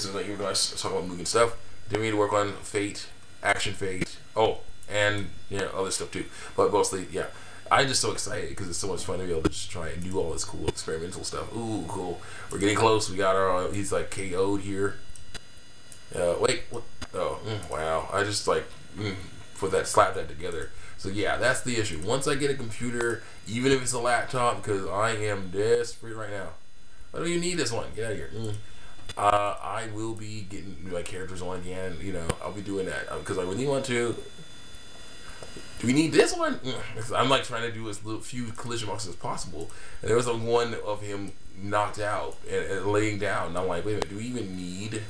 This is like, even though I talk about moving stuff, then we need to work on Fate, Action Fate. Oh, and other stuff too. But mostly, yeah. I'm just so excited because it's so much fun to be able to just try and do all this cool experimental stuff. Ooh, cool. We're getting close. We got our, he's like KO'd here. Wait, what? Oh, wow. I just like, slap that together. So yeah, that's the issue. Once I get a computer, even if it's a laptop, because I am desperate right now. I don't even need this one. Get out of here. I will be getting my characters on again. I'll be doing that because I really want to. Do we need this one? I'm like trying to do as few collision boxes as possible. And there was one of him knocked out and laying down. And I'm like, wait a minute, do we even need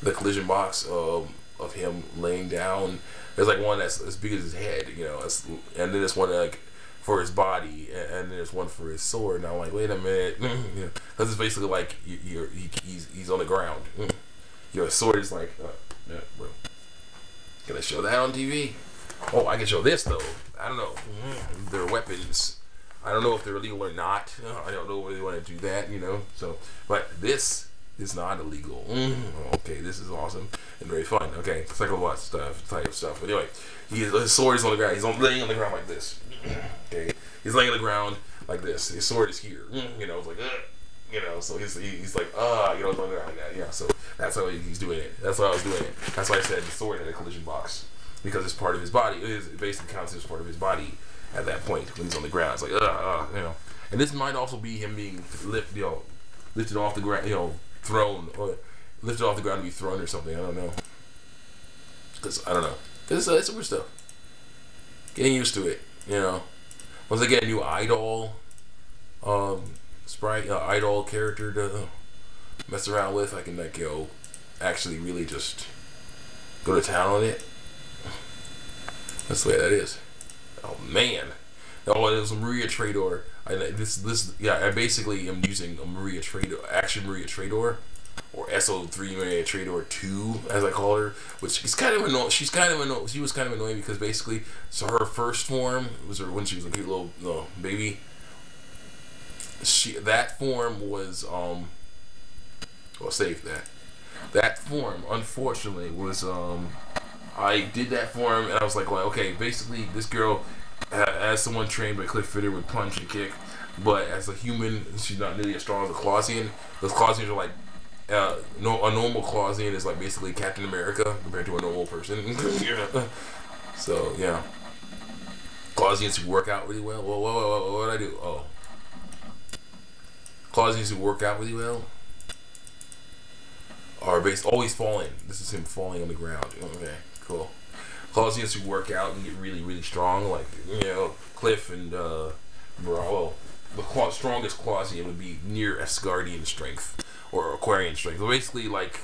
the collision box of him laying down? There's like one that's as big as his head, and then there's one like for his body, and then there's one for his sword. And I'm like, wait a minute, because it's basically like he's on the ground. Your sword is like, can I show that on TV? Oh, I can show this though. I don't know. They're weapons. I don't know if they're illegal or not. I don't know whether they want to do that, So, but this is not illegal. Okay, this is awesome and very fun. Okay, psycho stuff, type of stuff. But anyway, his sword is on the ground. He's laying on the ground like this. Okay, he's laying on the ground like this. His sword is here. It's like, so he's like, he's on the ground like that. Yeah, so that's how he's doing it. That's how I was doing it. That's why I said the sword had a collision box. Because it's part of his body. It basically counts as part of his body at that point when he's on the ground. It's like, And this might also be him being lifted off the ground, thrown, or lifted off the ground to be thrown or something. I don't know. Because I don't know. Because it's super stuff. Getting used to it, Once I get a new idol, sprite, idol character to mess around with, I can actually really just go to town on it. That's the way that is. Oh man. Oh, it was a Maria Trador. I basically am using a Maria Trador, Action Maria Trador, or SO3 Maria Trador 2, as I call her, which is kind of annoying. She was kind of annoying because basically, so her first form was when she was a cute little baby. That form was save that. That form, unfortunately, was I did that for him, and I was like, well, okay, basically, this girl, as someone trained by Cliff Fitter, would punch and kick, but as a human, she's not nearly as strong as a Clausian. Those Clausians are like, a normal Clausian is like basically Captain America compared to a normal person. So, yeah. Clausians who work out really well. Whoa, what did I do? Oh. Clausians who work out really well are always falling. This is him falling on the ground. Okay. Cool. Clausians who work out and get really, really strong, like Cliff and the strongest Clausian would be near Asgardian strength or Aquarian strength. So basically, like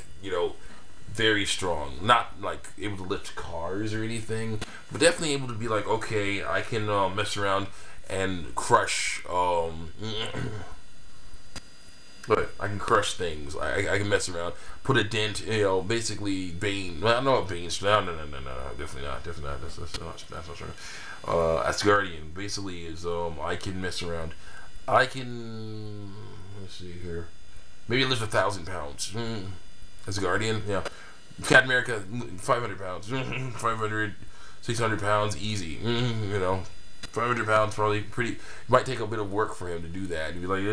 very strong, not like able to lift cars or anything, but definitely able to be like, okay, I can mess around and crush. But I can crush things. I can mess around, put a dent. Basically Bane. Well, no, Bane's no, definitely not. That's not true. Asgardian basically is I can mess around. I can let's see here, maybe lift 1,000 pounds. Asgardian, yeah. Captain America, 500 pounds. 500, 600 pounds, easy. 500 pounds probably pretty. It might take a bit of work for him to do that. He'd be like,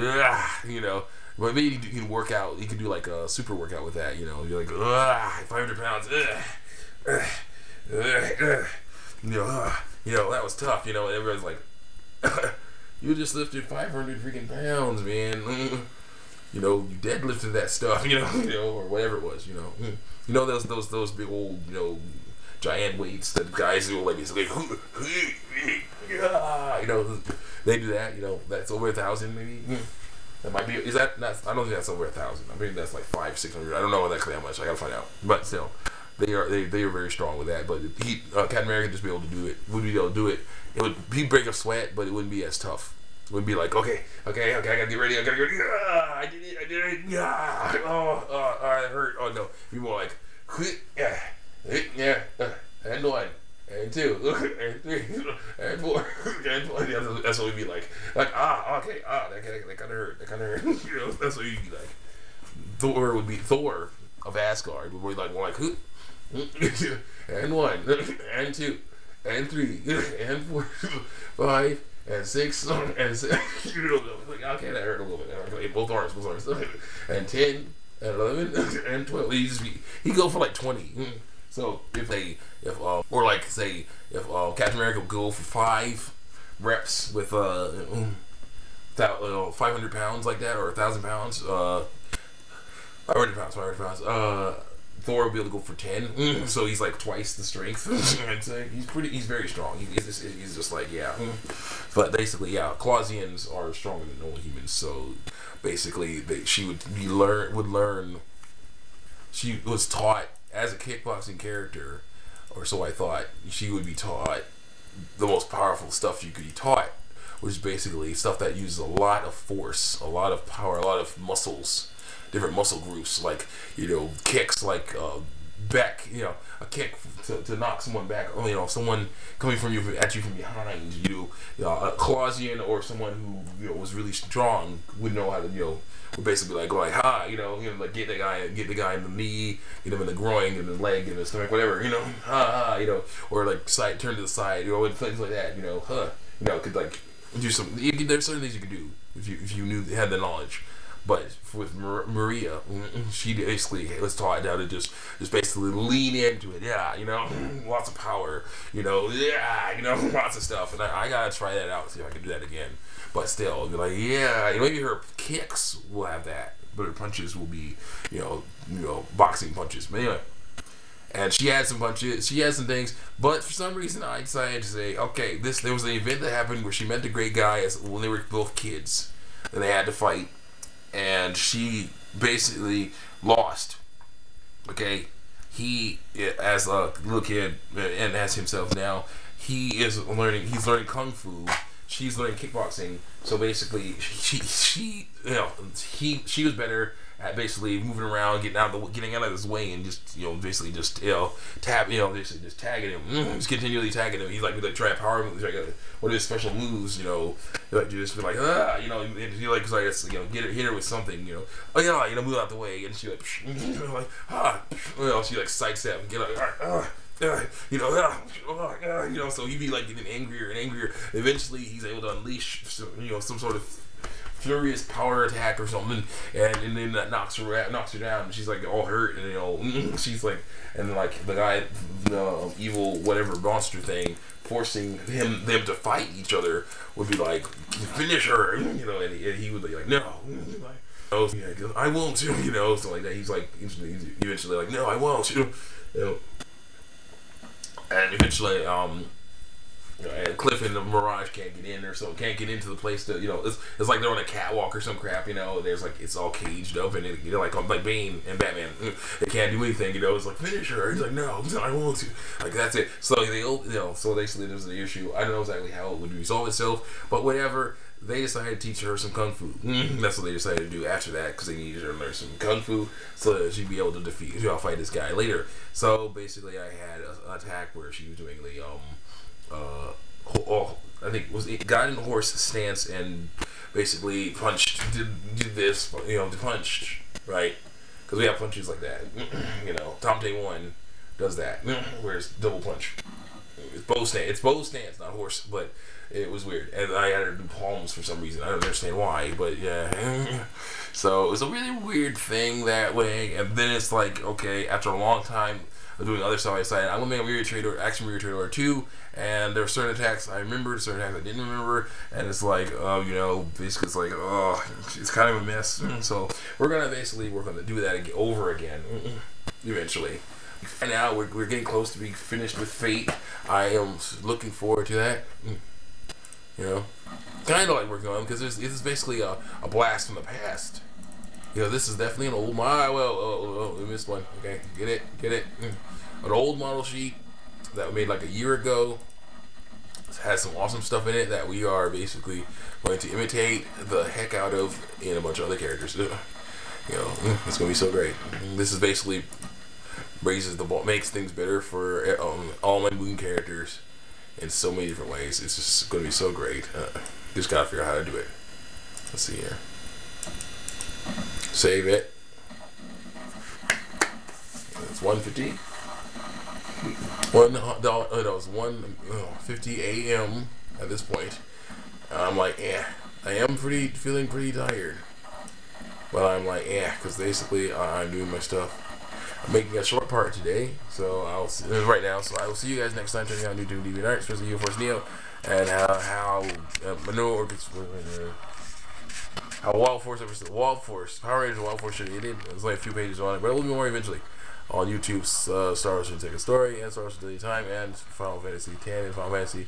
But maybe he can work out. He could do like a super workout with that. You're like, 500 pounds. That was tough. Everybody's like, you just lifted 500 freaking pounds, man. You deadlifted that stuff. Or whatever it was. Those big old giant weights that guys do like basically. They do that. That's over 1,000 maybe. That might be. Is that? That's, I don't think that's over 1,000. I think that's like 500, 600. I don't know exactly how much. I gotta find out. But still, they are very strong with that. But Captain America just be able to do it. Would be able to do it. It would be break a sweat, but it wouldn't be as tough. It would be like, okay, I gotta get ready. I did it. It hurt. Oh no. Be more like, and one. And two, and three, and four, and five. That's what we'd be like. Okay, that kind of hurt. That's what you'd be like. Thor would be Thor of Asgard. Would be like more like who, and 1, and 2, and 3, and 4, 5, and 6, and 7. Like, okay, that hurt a little bit. Okay, both arms, and 10, and 11, and 12. He go for like 20. So or like say if Captain America would go for 5 reps with 500 pounds like that, or 1,000 pounds, 500 pounds, Thor will be able to go for 10. So he's like twice the strength. I'd say he's very strong. He's just like, yeah. But basically, yeah, Clausians are stronger than normal humans. So basically, she would learn. She was taught as a kickboxing character, or so I thought. She would be taught the most powerful stuff you could be taught, which is basically stuff that uses a lot of force, a lot of power, a lot of muscles, different muscle groups, like, you know, kicks, like back, you know, a kick to knock someone back, or, you know, someone coming at you from behind, a Clausian or someone who, you know, was really strong would know how to, you know, would basically like go like, ha, you know, like get the guy in the knee, get him in the groin, in the leg, in the stomach, whatever, you know, ha, you know, or like turn to the side, you know, and things like that, you know, could like do some. There's certain things you could do if you had the knowledge. But with Maria, she basically was taught how to just basically lean into it. Yeah, you know, lots of power. You know, yeah, you know, lots of stuff. And I gotta try that out, see if I can do that again. But still, be like, yeah, you know, maybe her kicks will have that, but her punches will be, you know, boxing punches. But anyway, and she had some punches, she had some things, but for some reason I decided to say, okay, there was an event that happened where she met the great guy when they were both kids, and they had to fight. And she basically lost. Okay, he, as a little kid and as himself now, he's learning kung fu. She's learning kickboxing. So basically, she was better at basically moving around, getting out of his way, and just, you know, basically just, you know, basically just tagging him, just continually tagging him. He's like try a power move, like one of his special moves, you know, like you just be like, you know, he like you know, hit her with something, you know, oh yeah, you know, move out the way, and she like, you know, she like sidestep and get like, you know, so he'd be like getting angrier and angrier. Eventually, he's able to unleash, you know, some sort of furious power attack or something, and then that knocks her down, and she's like all hurt, and, you know, she's like, and then like the guy, the evil whatever monster thing, forcing them to fight each other, would be like, finish her, you know, and he would be like, no, like, oh, yeah, I won't, you know, so like that. He's like eventually like, no, I won't, you know, and eventually and Cliff and the Mirage can't get in, or so can't get into the place to, you know, it's like they're on a catwalk or some crap, you know. There's like, it's all caged up, and you know, like Bane and Batman, they can't do anything, you know. It's like, finish her. He's like, no, I won't to. Like, that's it. So so basically there's the issue. I don't know exactly how it would resolve itself, but whatever. They decided to teach her some kung fu. That's what they decided to do after that, because they needed her to learn some kung fu so that she'd be able to fight this guy later. So basically, I had an attack where she was doing the I think it got in the horse stance and basically punched, did this, you know, punched, right? Because we have punches like that, you know. Tom Tay 1 does that, where it's double punch. It's bow stance, not horse, but it was weird. And I had her do palms for some reason. I don't understand why, but yeah. So it was a really weird thing that way. And then it's like, okay, after a long time of doing other stuff, I decided I'm gonna make a Action Rear Trader 2, and there are certain attacks I remembered, certain attacks I didn't remember, and it's like, you know, basically it's like, it's kind of a mess. So we're gonna basically work on do that over again eventually. And now we're getting close to being finished with Fate. I am looking forward to that. You know, kind of like working on them, because this is basically a blast from the past. You know, this is definitely an old model. Well, we missed one. Okay, get it. An old model sheet that we made like a year ago. It has some awesome stuff in it that we are basically going to imitate the heck out of in a bunch of other characters. You know, it's gonna be so great. This is basically raises the ball, makes things better for all my Moon characters in so many different ways. It's just going to be so great. Just gotta figure out how to do it. Let's see here. Save it. 1:50. No, it was 1:50 a.m. at this point. I'm like, yeah, I am feeling pretty tired. But I'm like, yeah, because basically I'm doing my stuff. I'm making a short part today, so I'll see right now. So I will see you guys next time. Checking out new Doom DV Arts, especially UForce Neo, and how Manure Orchids. How Wild Force Power Rangers Wild Force should it. There's like a few pages on it, but a little bit more eventually on YouTube's Star Wars Should Take a Story and Star Wars Daily Time and Final Fantasy X and Final Fantasy